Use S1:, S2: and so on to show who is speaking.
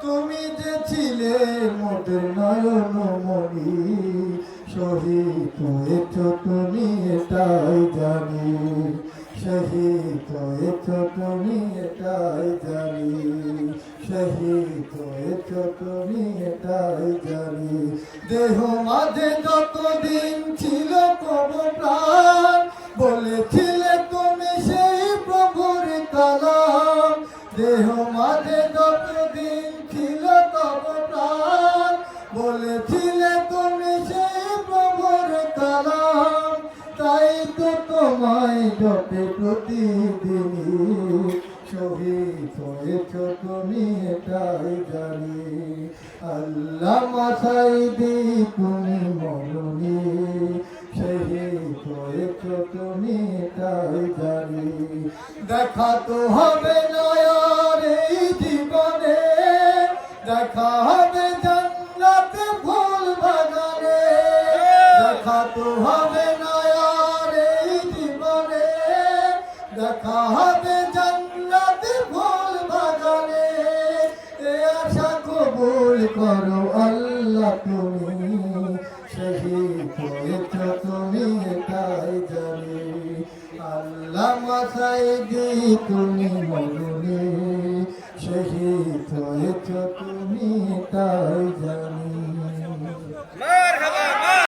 S1: তুমি যে ছিলে মোদের নয়ন মনি, শহীদ হয়েছ তুমি এটাই জানি, শহীদ হয়েছ তুমি এটাই জানি, শহীদ হয়েছ তুমি এটাই জানি। দেহ মাঝে যতদিন ছিল তব প্রাণ, বলেছিলে তুমি সেই প্রভুর কালাম। দেহ মাঝে যতদিন ছিল তব প্রাণ, বলেছিলে তুমি সেই প্রভুর কালাম। তাই তো তোমায় জপে প্রতিদিনই, শহীদ হয়েছ তুমি এটাই জানি। আল্লামা সাঈদী তুমি মরণি, শহীদ হয়েছ তুমি এটাই জানি। দেখা তো হবে না আর এই জীবনে, দেখা হবে জান্নাতে ফুল বাগানে। দেখা তো হবে না আর এই জীবনে, দেখা হবে জান্নাতে ফুল বাগানে। এ আশা কবুল করো আল্লাহ তুমি, শহীদ হয়েছ তুমি এটাই জানি। আল্লামা সাঈদী তুমি মরণি, শহীদ হয়েছ তুমি এটাই জানি।